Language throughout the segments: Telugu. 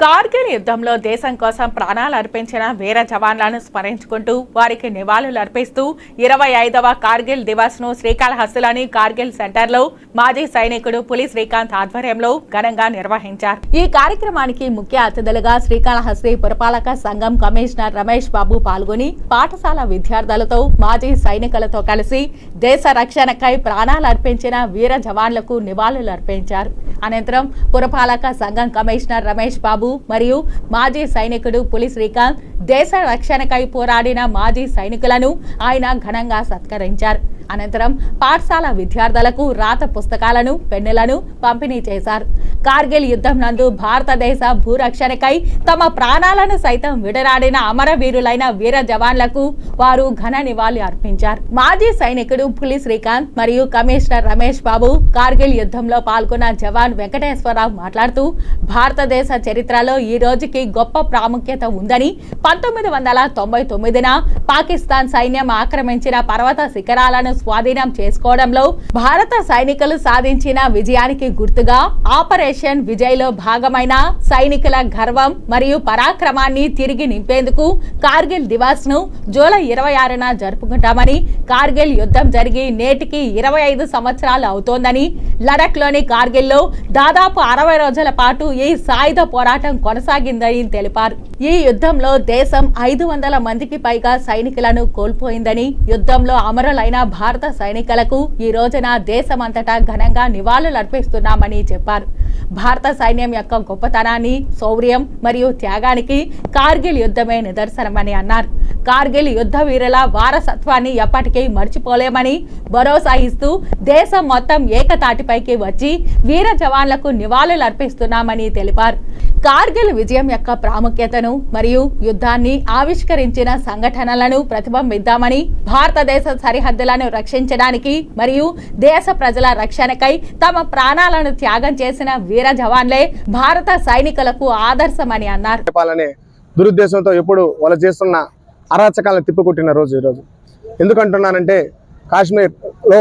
కార్గిల్ యుద్ధంలో దేశం కోసం ప్రాణాలు అర్పించిన వీర జవాన్లను స్మరించుకుంటూ వారికి నివాళులు అర్పిస్తూ 25వ కార్గిల్ దివస్ ను శ్రీకాళహస్తిలోని కార్గిల్ సెంటర్లో మాజీ సైనికుడు పులి శ్రీకాంత్ ఆధ్వర్యంలో ఘనంగా నిర్వహించారు. ఈ కార్యక్రమానికి ముఖ్య అతిథులుగా శ్రీకాళహస్తి పురపాలక సంఘం కమిషనర్ రమేష్ బాబు పాల్గొని పాఠశాల విద్యార్థులతో మాజీ సైనికులతో కలిసి దేశ రక్షణకై ప్రాణాలు అర్పించిన వీర జవాన్లకు నివాళులు అర్పించారు. అనంతరం పురపాలక సంఘం కమిషనర్ రమేష్ బాబు మరియు మాజీ సైనికుడు పులి శ్రీకాంత్ దేశ రక్షణకై పోరాడిన మాజీ సైనికులను ఆయన ఘనంగా సత్కరించారు. అనంతరం పాఠశాల విద్యార్థులకు రాత పుస్తకాలను పెన్నులను పంపిణీ చేశారు. కార్గిల్ యుద్ధం నందు భారతదేశ భూరక్షణకై తమ ప్రాణాలను సైతం విడరాడిన అమరవీరులైన వీర జవాన్లకు వారు ఘన నివాళి అర్పించారు. మాజీ సైనికుడు పులి శ్రీకాంత్ మరియు కమిషనర్ రమేష్ బాబు కార్గిల్ యుద్ధంలో పాల్గొన్న జవాన్ వెంకటేశ్వరరావు మాట్లాడుతూ భారతదేశ చరిత్రలో ఈ రోజుకి గొప్ప ప్రాముఖ్యత ఉందని 1999న పాకిస్తాన్ సైన్యం ఆక్రమించిన పర్వత శిఖరాలను స్వాధీనం చేసుకోవడంలో భారత సైనికులు సాధించిన విజయానికి గుర్తుగా ఆపరేషన్ విజయ్ లో భాగమైన సైనికుల గర్వం మరియు పరాక్రమాన్ని తిరిగి నింపేందుకు కార్గిల్ దివస్ ను జూలై 26న జరుపుకుంటామని, కార్గిల్ యుద్ధం జరిగి నేటికి 25 సంవత్సరాలు అవుతోందని, లడక్ లోని కార్గిల్ లో దాదాపు 60 రోజుల పాటు ఈ సాయుధ పోరాటం కొనసాగిందని తెలిపారు. ఈ యుద్ధంలో దేశం 500 మందికి పైగా సైనికులను కోల్పోయిందని, యుద్ధంలో అమరులైన భారత సైనికులకు ఈ రోజున దేశమంతటా ఘనంగా నివాళులు అర్పిస్తున్నామని చెప్పారు. భారత సైన్యం యొక్క గొప్పతనాన్ని, శౌర్యం మరియు త్యాగానికి కార్గిల్ యుద్ధమే నిదర్శనమని అన్నారు. కార్గిల్ యుద్ధ వీరుల వారసత్వాన్ని ఎప్పటికీ మర్చిపోలేమని భరోసా ఇస్తూ దేశం మొత్తం ఏకతాటిపైకి వచ్చి వీర జవాన్లకు నివాళులు అర్పిస్తున్నామని తెలిపారు. కార్గిల్ విజయం యొక్క ప్రాముఖ్యతను మరియు యుద్ధాన్ని ఆవిష్కరించిన సంఘటనలను ప్రతిబింబిద్దామని, భారతదేశ సరిహద్దులను రక్షించడానికి మరియు దేశ ప్రజల రక్షణకై తమ ప్రాణాలను త్యాగం చేసిన వీర జవాన్లే భారత సైనికులకు ఆదర్శమని అన్నారు. దురుద్దేశంతో ఎప్పుడు వాళ్ళు చేస్తున్న అరాచకాలను తిప్పికొట్టిన రోజు ఈరోజు. ఎందుకంటున్నానంటే కాశ్మీర్లో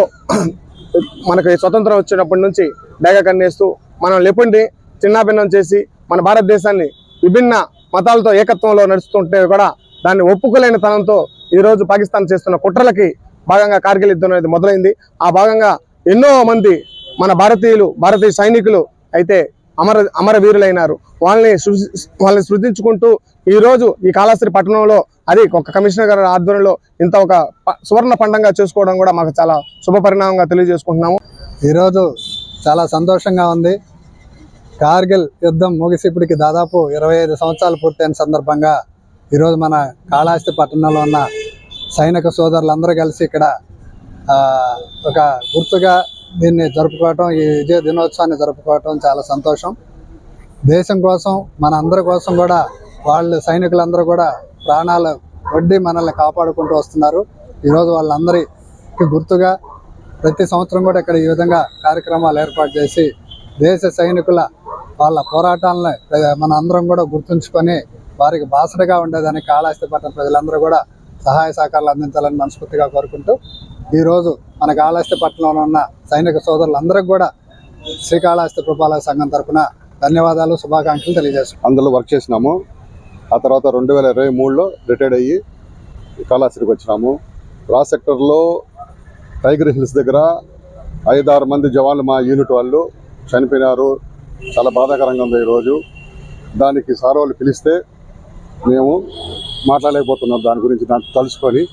మనకి స్వతంత్రం వచ్చినప్పటి నుంచి డేగ కన్నేస్తూ మనం లేపుండి చిన్నాభిన్నం చేసి మన భారతదేశాన్ని విభిన్న మతాలతో ఏకత్వంలో నడుస్తుంటే కూడా దాన్ని ఒప్పుకోలేని తనంతో ఈరోజు పాకిస్తాన్ చేస్తున్న కుట్రలకి భాగంగా కార్గిల్ యుద్ధం అనేది మొదలైంది. ఆ భాగంగా ఎన్నో మంది మన భారతీయ సైనికులు అయితే అమరవీరులైనారు. వాళ్ళని స్మృతించుకుంటూ ఈరోజు ఈ కాళహస్తి పట్టణంలో అది ఒక కమిషనర్ గారి ఆధ్వర్యంలో ఇంత ఒక సువర్ణ పండంగా చేసుకోవడం కూడా మాకు చాలా శుభపరిణామంగా తెలియజేసుకుంటున్నాము. ఈరోజు చాలా సంతోషంగా ఉంది. కార్గిల్ యుద్ధం ముగిసి ఇప్పటికి దాదాపు 25 సంవత్సరాలు పూర్తయిన సందర్భంగా ఈరోజు మన కాళహస్తి పట్టణంలో ఉన్న సైనిక సోదరులందరూ కలిసి ఇక్కడ ఒక గుర్తుగా దీన్ని జరుపుకోవటం, ఈ విజయ దినోత్సవాన్ని జరుపుకోవటం చాలా సంతోషం. దేశం కోసం, మన అందరి కోసం కూడా వాళ్ళు సైనికులందరూ కూడా ప్రాణాలు వడ్డీ మనల్ని కాపాడుకుంటూ వస్తున్నారు. ఈరోజు వాళ్ళందరికీ గుర్తుగా ప్రతి సంవత్సరం కూడా ఇక్కడ ఈ విధంగా కార్యక్రమాలు ఏర్పాటు చేసి దేశ సైనికుల వాళ్ళ పోరాటాలను మన అందరం కూడా గుర్తుంచుకొని వారికి బాసటగా ఉండేదానికి కాళహస్తి పట్టణ ప్రజలందరూ కూడా సహాయ సహకారాలు అందించాలని మనస్ఫూర్తిగా కోరుకుంటూ ఈరోజు మన కాళహస్తి పట్టణంలో ఉన్న సైనిక సోదరులందరికీ కూడా శ్రీకాళహస్తి పురపాలక సంఘం తరఫున ధన్యవాదాలు, శుభాకాంక్షలు తెలియజేస్తున్నాం. అందులో వర్క్ చేసినాము. ఆ తర్వాత 2023లో రిటైర్డ్ అయ్యి కాళహస్తికి వచ్చినాము. రా సెక్టర్లో టైగర్ హిల్స్ దగ్గర 5-6 మంది జవాన్లు మా యూనిట్ వాళ్ళు చనిపోయినారు. చాలా బాధాకరంగా ఉంది ఈరోజు. దానికి సార్ వాళ్ళు పిలిస్తే మేము మాట్లాడలేకపోతున్నాం. దాని గురించి నాకు తలుచుకొని